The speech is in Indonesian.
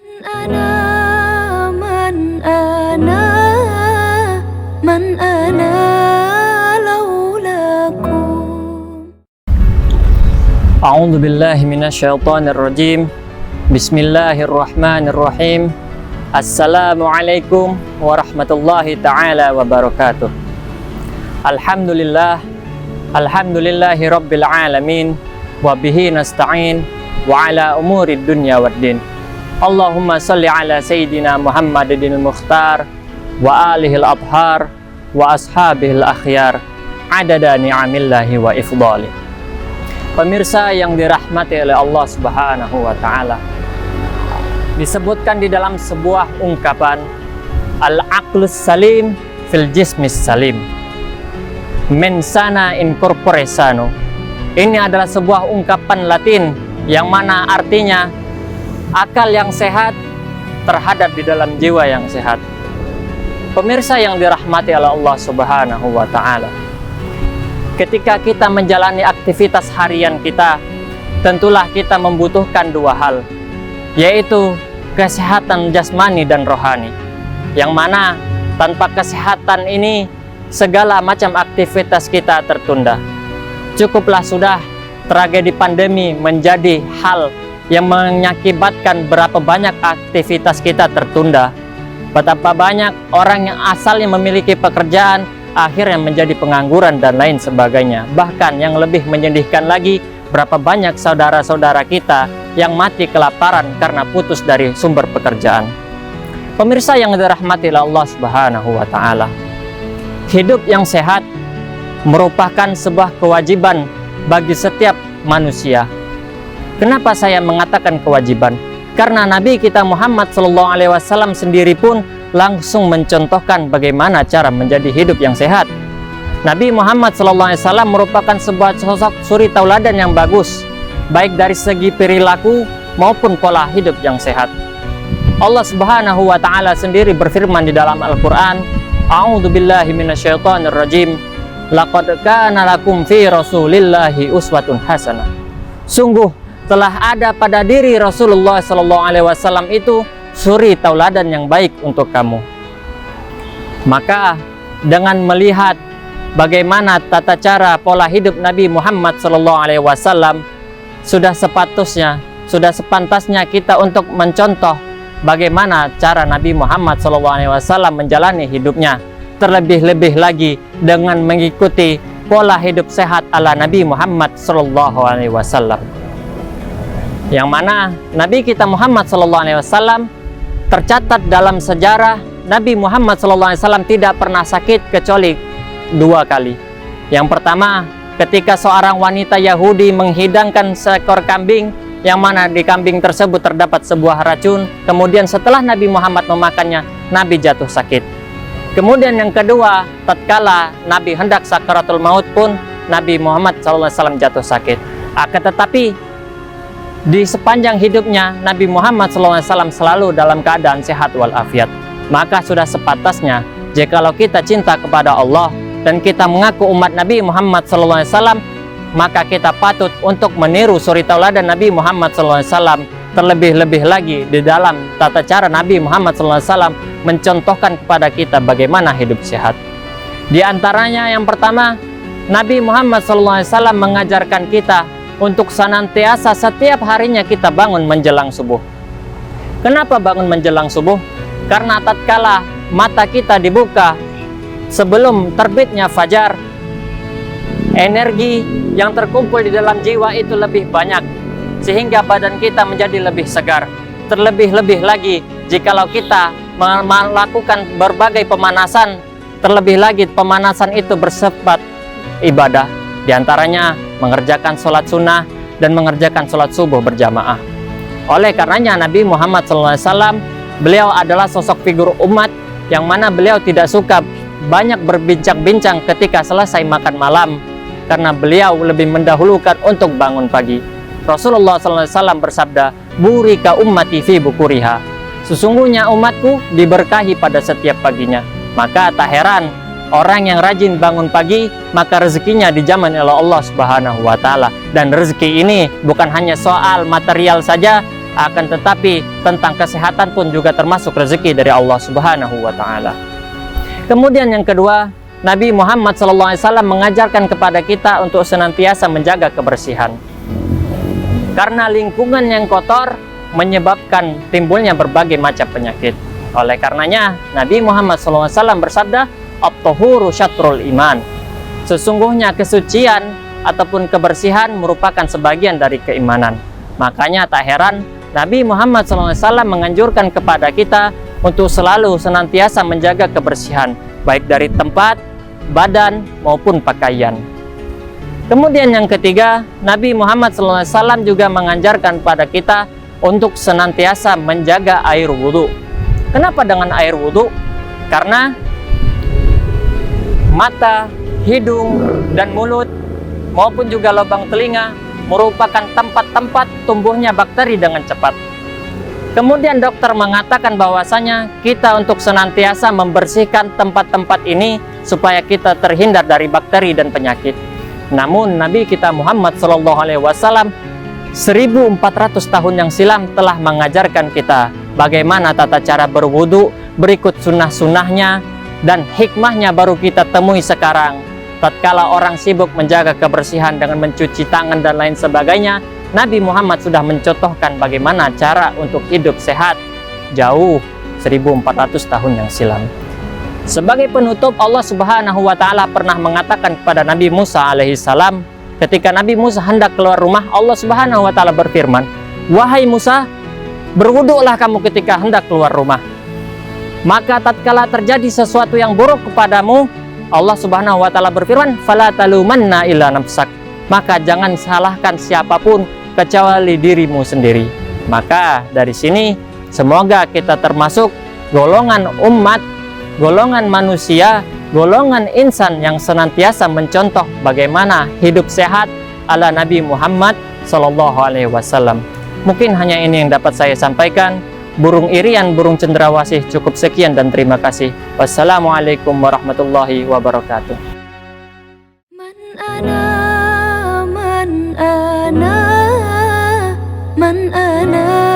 أنا من أنا من أنا لولاكم. أعوذ بالله من الشيطان الرجيم. بسم الله الرحمن الرحيم. Assalamualaikum warahmatullahi ta'ala wabarakatuh. Alhamdulillahi rabbil alamin. Wabihi nasta'in wa ala umurid dunya waddin. Allahumma salli ala Sayyidina Muhammadin al-Mukhtar wa alihil abhar wa ashabihil akhyar adada ni'amillahi wa ifdali. Pemirsa yang dirahmati oleh Allah Subhanahu wa ta'ala, disebutkan di dalam sebuah ungkapan, al-aqlus salim fil jismis salim, mensana in corpore sano. Ini adalah sebuah ungkapan Latin yang mana artinya akal yang sehat terhadap di dalam jiwa yang sehat. Pemirsa yang dirahmati oleh Allah Subhanahu wa ta'ala, ketika kita menjalani aktivitas harian kita, tentulah kita membutuhkan dua hal, yaitu kesehatan jasmani dan rohani, yang mana tanpa kesehatan ini segala macam aktivitas kita tertunda. Cukuplah sudah tragedi pandemi menjadi hal yang mengakibatkan berapa banyak aktivitas kita tertunda. Betapa banyak orang yang asalnya memiliki pekerjaan akhirnya menjadi pengangguran dan lain sebagainya. Bahkan yang lebih menyedihkan lagi, berapa banyak saudara-saudara kita yang mati kelaparan karena putus dari sumber pekerjaan. Pemirsa yang dirahmati oleh Allah Subhanahu wa ta'ala, hidup yang sehat merupakan sebuah kewajiban bagi setiap manusia. Kenapa saya mengatakan kewajiban? Karena Nabi kita Muhammad SAW sendiri pun langsung mencontohkan bagaimana cara menjadi hidup yang sehat. Nabi Muhammad SAW merupakan sebuah sosok suri tauladan yang bagus, baik dari segi perilaku maupun pola hidup yang sehat. Allah Subhanahu wa ta'ala sendiri berfirman di dalam Al-Quran, A'udzu billahi minasyaitonir rajim. Laqad kana lakum fi Rasulillahi uswatun hasanah. Sungguh telah ada pada diri Rasulullah SAW itu suri tauladan yang baik untuk kamu. Maka dengan melihat bagaimana tata cara pola hidup Nabi Muhammad SAW, sudah sepantasnya kita untuk mencontoh bagaimana cara Nabi Muhammad SAW menjalani hidupnya. Terlebih-lebih lagi dengan mengikuti pola hidup sehat ala Nabi Muhammad SAW, yang mana Nabi kita Muhammad SAW tercatat dalam sejarah Nabi Muhammad SAW tidak pernah sakit kecuali dua kali. Yang pertama, ketika seorang wanita Yahudi menghidangkan seekor kambing, yang mana di kambing tersebut terdapat sebuah racun. Kemudian setelah Nabi Muhammad memakannya, Nabi jatuh sakit. Kemudian yang kedua, tatkala Nabi hendak sakaratul maut pun Nabi Muhammad SAW jatuh sakit. Akan tetapi di sepanjang hidupnya Nabi Muhammad SAW selalu dalam keadaan sehat walafiat. Maka sudah sepantasnya jikalau kita cinta kepada Allah dan kita mengaku umat Nabi Muhammad SAW, maka kita patut untuk meniru suri tauladan Nabi Muhammad SAW. Terlebih-lebih lagi di dalam tata cara Nabi Muhammad SAW mencontohkan kepada kita bagaimana hidup sehat. Di antaranya yang pertama, Nabi Muhammad SAW mengajarkan kita untuk senantiasa setiap harinya kita bangun menjelang subuh. Kenapa bangun menjelang subuh? Karena tatkala mata kita dibuka sebelum terbitnya fajar, energi yang terkumpul di dalam jiwa itu lebih banyak, sehingga badan kita menjadi lebih segar. Terlebih-lebih lagi jikalau kita melakukan berbagai pemanasan, terlebih lagi pemanasan itu bersifat ibadah, di antaranya mengerjakan sholat sunnah dan mengerjakan sholat subuh berjamaah. Oleh karenanya Nabi Muhammad SAW, beliau adalah sosok figur umat yang mana beliau tidak suka banyak berbincang-bincang ketika selesai makan malam, karena beliau lebih mendahulukan untuk bangun pagi. Rasulullah SAW bersabda, burika ummati fi bukuriha. Sesungguhnya umatku diberkahi pada setiap paginya. Maka tak heran orang yang rajin bangun pagi, maka rezekinya dijamin oleh Allah Subhanahu wa ta'ala. Dan rezeki ini bukan hanya soal material saja, akan tetapi tentang kesehatan pun juga termasuk rezeki dari Allah Subhanahu wa taala. Kemudian yang kedua, Nabi Muhammad SAW mengajarkan kepada kita untuk senantiasa menjaga kebersihan. Karena lingkungan yang kotor menyebabkan timbulnya berbagai macam penyakit. Oleh karenanya, Nabi Muhammad SAW bersabda, "At-tahuru syatrul iman." Sesungguhnya kesucian ataupun kebersihan merupakan sebagian dari keimanan. Makanya tak heran Nabi Muhammad SAW menganjurkan kepada kita untuk selalu senantiasa menjaga kebersihan, baik dari tempat, badan, maupun pakaian. Kemudian yang ketiga, Nabi Muhammad SAW juga mengajarkan pada kita untuk senantiasa menjaga air wudhu. Kenapa dengan air wudhu? Karena mata, hidung, dan mulut maupun juga lubang telinga merupakan tempat-tempat tumbuhnya bakteri dengan cepat. Kemudian dokter mengatakan bahwasanya kita untuk senantiasa membersihkan tempat-tempat ini supaya kita terhindar dari bakteri dan penyakit. Namun Nabi kita Muhammad SAW 1400 tahun yang silam telah mengajarkan kita bagaimana tata cara berwudu, berikut sunnah-sunnahnya, dan hikmahnya baru kita temui sekarang. Tatkala orang sibuk menjaga kebersihan dengan mencuci tangan dan lain sebagainya, Nabi Muhammad sudah mencontohkan bagaimana cara untuk hidup sehat jauh 1400 tahun yang silam. Sebagai penutup, Allah Subhanahu wa taala pernah mengatakan kepada Nabi Musa alaihissalam, ketika Nabi Musa hendak keluar rumah, Allah Subhanahu wa taala berfirman, "Wahai Musa, berwuduklah kamu ketika hendak keluar rumah. Maka tatkala terjadi sesuatu yang buruk kepadamu," Allah Subhanahu wa taala berfirman, "Fala talumanna illa nafsak." Maka jangan salahkan siapapun kecuali dirimu sendiri. Maka dari sini semoga kita termasuk golongan umat, golongan manusia, golongan insan yang senantiasa mencontoh bagaimana hidup sehat ala Nabi Muhammad SAW. Mungkin hanya ini yang dapat saya sampaikan. Burung irian, burung cendrawasih, cukup sekian dan terima kasih. Wassalamualaikum warahmatullahi wabarakatuh. Man ana, man ana, man ana.